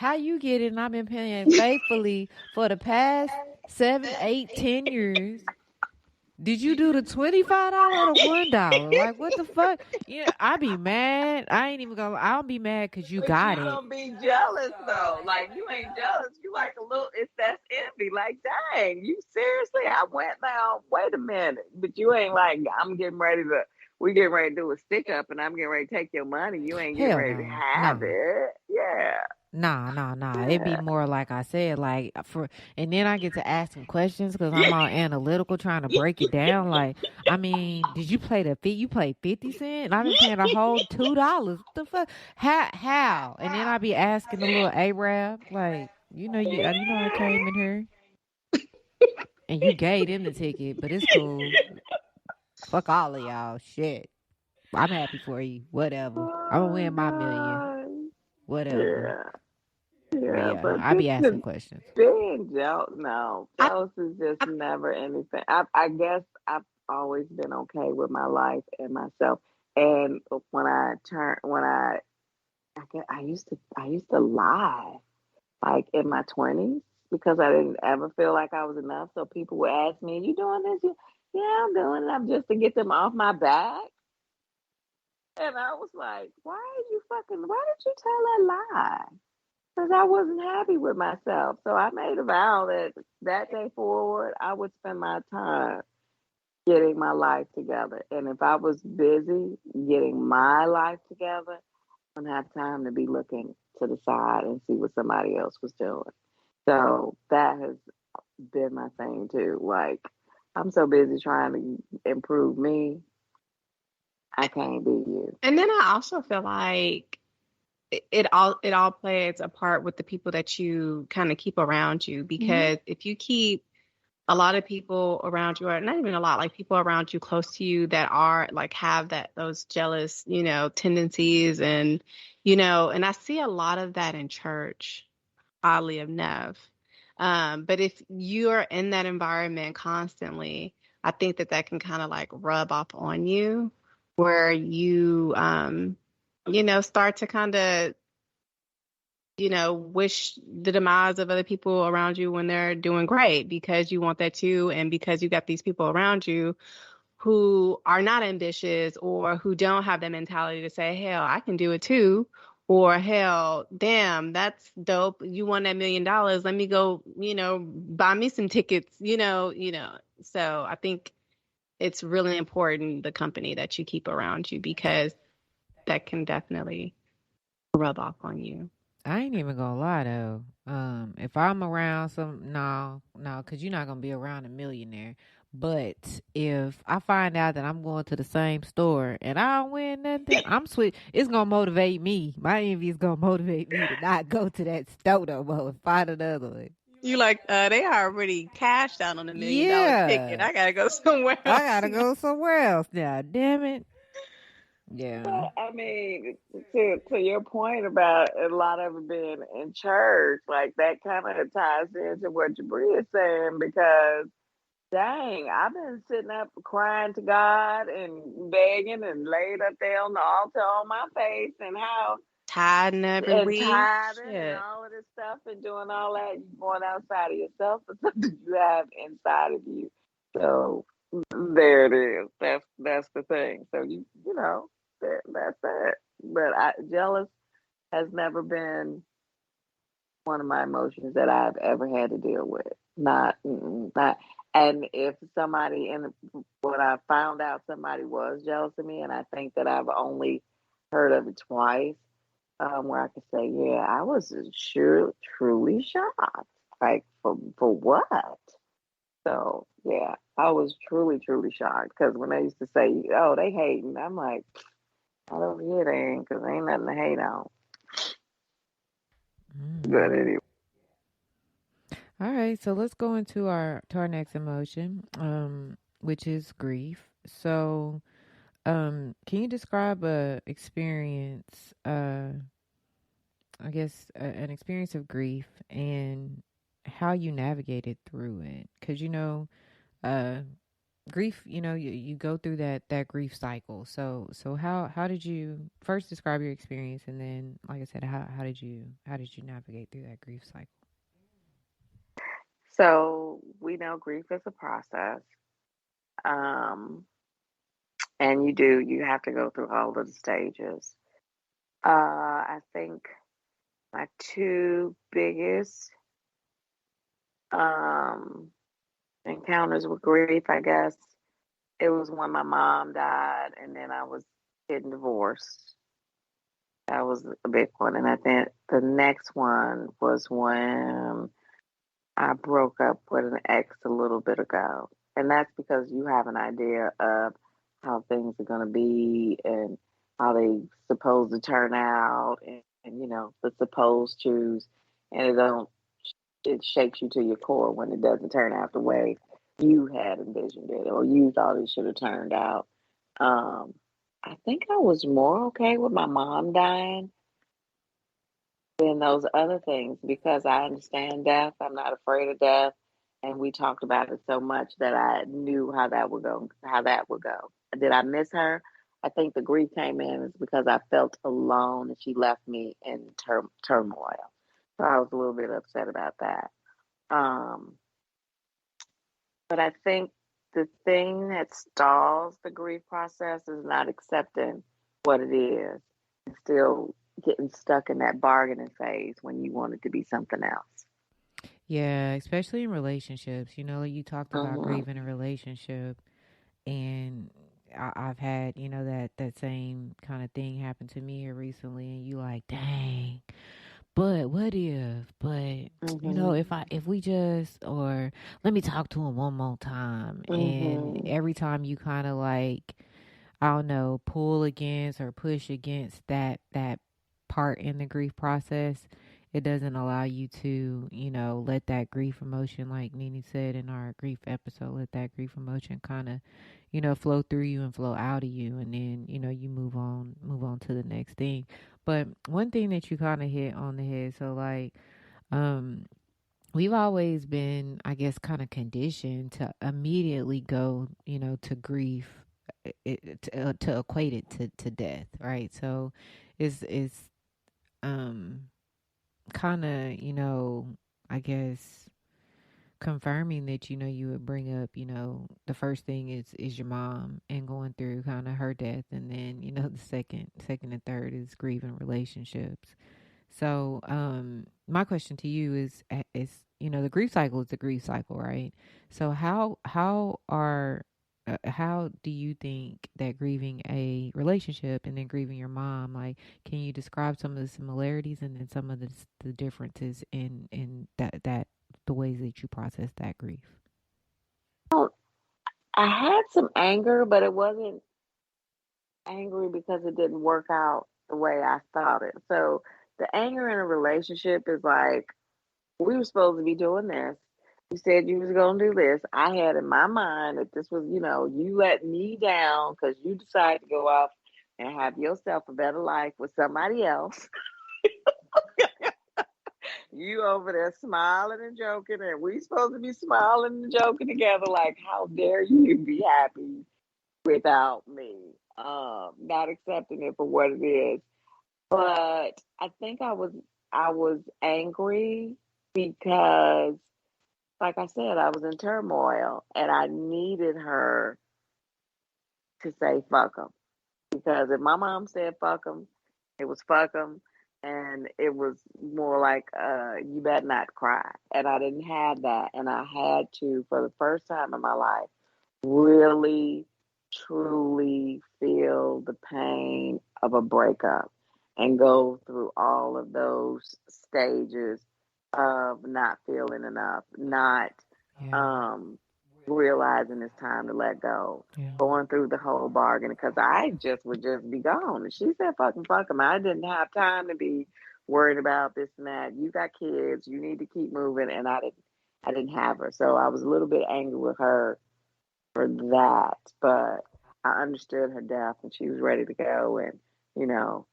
how you get it and I've been paying faithfully for the past 7, 8, 10 years. Did you do the $25 or the $1? Like what the fuck? Yeah, I be mad. I ain't even gonna. I'll be mad because you But got you it. gonna be jealous though. Like you ain't jealous. You like a little. It's that's envy. Like dang, you seriously? I went now. Wait a minute. But you ain't like I'm getting ready to. We getting ready to do a stick up, and I'm getting ready to take your money. You ain't getting Hell ready to no, have no. it. Yeah, Nah. It'd be yeah, more like I said, like and then I get to asking questions because I'm all analytical, trying to break it down. Like, I mean, did you play the fee? You played 50 cents, and I've been paying a whole $2. What the fuck? How? And then I be asking the little Arab, like, you know, I came in here and you gave them the ticket, but it's cool. Fuck all of y'all. Shit, I'm happy for you. Whatever. I'm gonna oh win my million. god, Whatever. yeah, But yeah. yeah, But I be asking the questions. being jealous, no, I, jealous is just I never anything. I guess I've always been okay with my life and myself. And I used to lie like in my 20s because I didn't ever feel like I was enough. So people would ask me, "You doing this?" Yeah, I'm doing it. I'm just to get them off my back. And I was like, why did you tell that lie? Because I wasn't happy with myself. So I made a vow that that day forward, I would spend my time getting my life together. And if I was busy getting my life together, I don't have time to be looking to the side and see what somebody else was doing. So that has been my thing too. Like, I'm so busy trying to improve me, I can't be you. and then I also feel like it all plays a part with the people that you kind of keep around you, Mm-hmm. because if you keep a lot of people around you, or not even a lot, like people around you close to you that are like have that those jealous, tendencies, and I see a lot of that in church, oddly enough. But if you're in that environment constantly, I think that that can kind of like rub off on you, where you start to kind of wish the demise of other people around you when they're doing great, because you want that too. And because you got these people around you who are not ambitious, or who don't have that mentality to say, hell, I can do it too. Or hell, damn, that's dope. You won that $1 million. Let me go, buy me some tickets, So I think it's really important the company that you keep around you, because that can definitely rub off on you. I ain't even gonna lie though. If I'm around no, cause you're not gonna be around a millionaire. But if I find out that I'm going to the same store and I don't win nothing, I'm sweet. It's gonna motivate me. My envy is gonna motivate me to not go to that store no more and find another one. You like, they already cashed out on $1 million ticket. Yeah, I gotta go somewhere I else gotta now. go somewhere else now. Damn it. Yeah. But I mean, to your point about a lot of it being in church, like that kind of ties into what Je'Bree is saying because dang, I've been sitting up crying to God and begging and laid up there on the altar on my face and how Tidying every and week. tithing and Shit. all of this stuff and doing all that. You going outside of yourself for something you have inside of you. So there it is. That's the thing. So that's it. But jealous has never been one of my emotions that I've ever had to deal with. Not. And if somebody in when I found out somebody was jealous of me, and I think that I've only heard of it twice, where I could say, yeah, I was sure truly shocked. Like for what? So yeah, I was truly shocked because when they used to say, "Oh, they hating," I'm like, I don't hear they ain't because ain't nothing to hate on. But Mm. anyway, All right, so let's go into our next emotion, which is grief. So, can you describe a experience, I guess, an experience of grief and how you navigated through it? Because uh, grief, you go through that grief cycle. So how did you first describe your experience, and then, like I said, how did you navigate through that grief cycle? So we know grief is a process. Um, and you have to go through all of the stages. I think my two biggest um, encounters with grief, I guess, it was when my mom died, and then I was getting divorced. That was a big one. And I think the next one was when I broke up with an ex a little bit ago. And that's because you have an idea of how things are going to be and how they supposed to turn out and the supposed choose. And it shakes you to your core when it doesn't turn out the way you had envisioned it or you thought it should have turned out. Um, I think I was more okay with my mom dying than those other things because I understand death. I'm not afraid of death. And we talked about it so much that I knew how that would go. Did I miss her? I think the grief came in is because I felt alone and she left me in turmoil. So I was a little bit upset about that. Um, but I think the thing that stalls the grief process is not accepting what it is and still getting stuck in that bargaining phase when you want it to be something else. Yeah, especially in relationships. Like you talked about Hmm. grieving a relationship, and I've had that same kind of thing happen to me here recently, and you like, dang. But what if? But Hmm. if we just, or let me talk to him one more time, and Hmm. every time you kind of like, I don't know, pull against or push against that part in the grief process, it doesn't allow you to, let that grief emotion, like Nene said in our grief episode, let that grief emotion kind of, flow through you and flow out of you, and then, you move on to the next thing. But one thing that you kind of hit on the head, so like, um, we've always been, I guess, kind of conditioned to immediately go, to grief, to equate it to death, right? So it's kind of, I guess, confirming that you would bring up, the first thing is your mom and going through kind of her death, and then the second and third is grieving relationships. So, my question to you is the grief cycle is the grief cycle, right? So how do you think that grieving a relationship and then grieving your mom, like, can you describe some of the similarities and then some of the differences in that the ways that you process that grief? I had some anger, but it wasn't angry because it didn't work out the way I thought it. So the anger in a relationship is like, we were supposed to be doing this. You said you was gonna do this. I had in my mind that this was, you let me down because you decided to go off and have yourself a better life with somebody else. You over there smiling and joking, and we supposed to be smiling and joking together. Like, how dare you be happy without me? Not accepting it for what it is. But I think I was angry because, like I said, I was in turmoil and I needed her to say fuck them. Because if my mom said fuck them, it was fuck them. And it was more like, you better not cry. And I didn't have that. And I had to, for the first time in my life, really, truly feel the pain of a breakup and go through all of those stages of not feeling enough, not Yeah, um, realizing it's time to let go, yeah, going through the whole bargain because I just would just be gone. And she said, fucking fuck him. I didn't have time to be worried about this and that. You got kids, you need to keep moving. And I didn't have her. So I was a little bit angry with her for that, but I understood her death and she was ready to go. And, you know,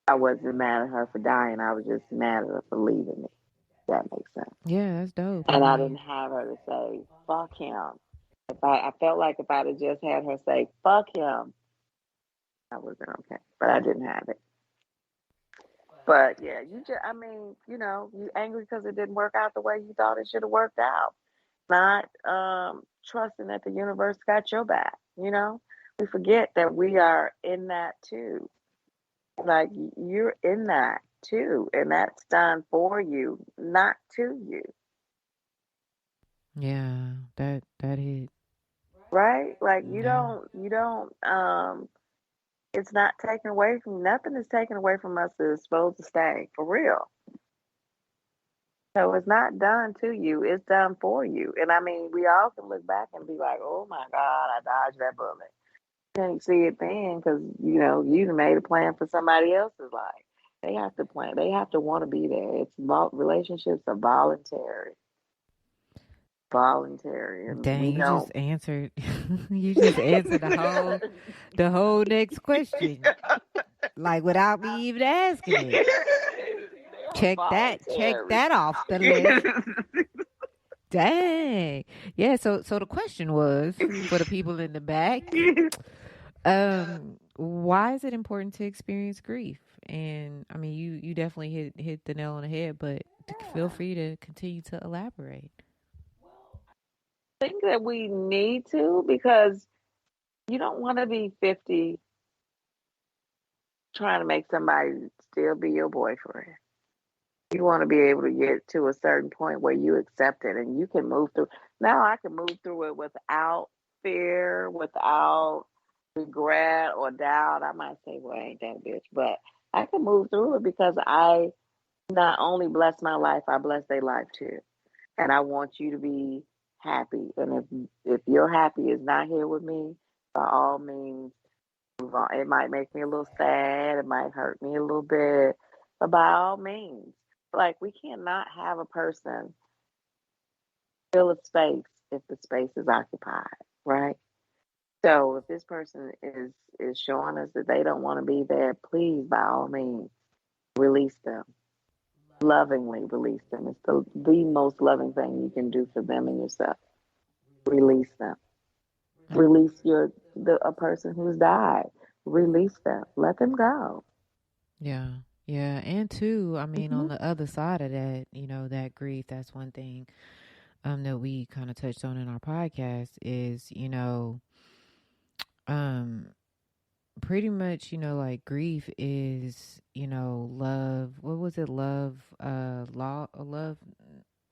I wasn't mad at her for dying. I was just mad at her for leaving me. If that makes sense. yeah. That's dope. I And I didn't mean, have her to say, fuck him. I felt like if I'd have just had her say "fuck him," I would have been okay. But I didn't have it. But yeah, I mean, you angry because it didn't work out the way you thought it should have worked out. Not trusting that the universe got your back. We forget that we are in that too. Like you're in that too, and that's done for you, not to you. Yeah, that hit. Right? Like Yeah. you don't it's not taken away from nothing is taken away from us that is supposed to stay for real. So it's not done to you, it's done for you. And I mean, we all can look back and be like, oh my God, I dodged that bullet. Can't see it then because, you made a plan for somebody else's life. They have to plan, they have to want to be there. Relationships are voluntary, and Dang, we you just don't. answered. You just answered the whole next question, like without me even asking it. Check that. Check Voluntary. that off the list. Dang. Yeah. So the question was for the people in the back. Why is it important to experience grief? And I mean, you definitely hit the nail on the head, but feel free to continue to elaborate. I think that we need to because you don't want to be 50 trying to make somebody still be your boyfriend. You want to be able to get to a certain point where you accept it and you can move through. Now I can move through it without fear, without regret or doubt. I might say, well, ain't that a bitch, but I can move through it because I not only bless my life, I bless their life too. And I want you to be happy. And if your happy is not here with me, by all means, move on. It might make me a little sad. It might hurt me a little bit, but by all means, like we cannot have a person fill a space if the space is occupied, right? So if this person is showing us that they don't want to be there, please, by all means, release them. Lovingly release them. It's the most loving thing you can do for them and yourself. Release them. Release a person who's died. Release them. Let them go. Yeah. Yeah. And two, I mean, Hmm. on the other side of that, that grief, that's one thing that we kind of touched on in our podcast is, um pretty much, like grief is, love. What was it? Love, love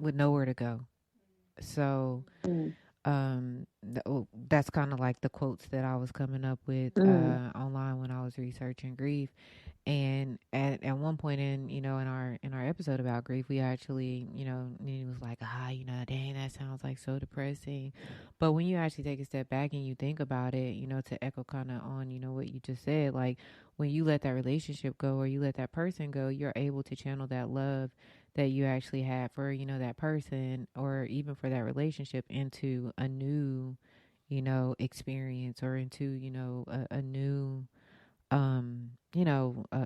with nowhere to go. So, Mm. that's kind of like the quotes that I was coming up with Mm. online when I was researching grief. And at one point in in our episode about grief, we actually Nene was like, dang, that sounds like so depressing. But when you actually take a step back and you think about it, to echo kind of on what you just said, like when you let that relationship go or you let that person go, you're able to channel that love that you actually had for that person or even for that relationship into a new experience or into a new um you know uh,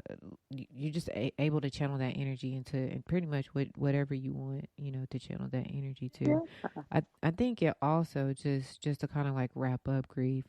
you're just able to channel that energy into and pretty much whatever you want to channel that energy to. Yeah. I think it also just to kind of like wrap up grief.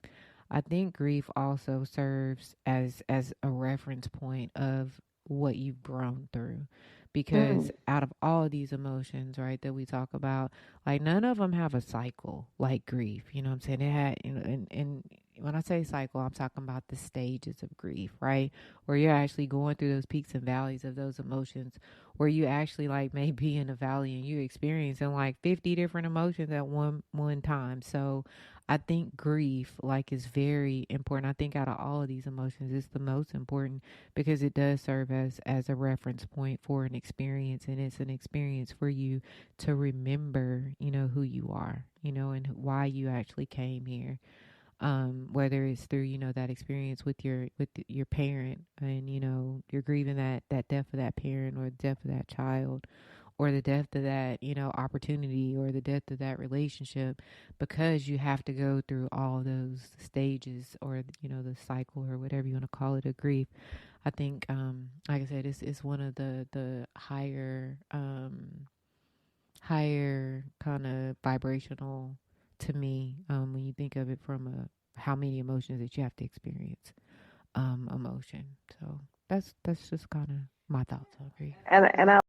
I think grief also serves as a reference point of what you've grown through, because Mm. out of all of these emotions, right, that we talk about, like none of them have a cycle like grief. You know what I'm saying? It had, and when I say cycle, I'm talking about the stages of grief, right? Where you're actually going through those peaks and valleys of those emotions, where you actually like may be in a valley and you experiencing like 50 different emotions at one time. So I think grief like is very important. I think out of all of these emotions, it's the most important because it does serve as a reference point for an experience, and it's an experience for you to remember, who you are, and why you actually came here. Whether it's through that experience with your parent, and you're grieving that death of that parent or the death of that child, or the death of that opportunity, or the death of that relationship, because you have to go through all those stages, or the cycle, or whatever you want to call it, of grief. I think like I said, it's one of the higher kind of vibrational to me when you think of it from how many emotions that you have to experience emotion. So that's just kind of my thoughts on grief. And I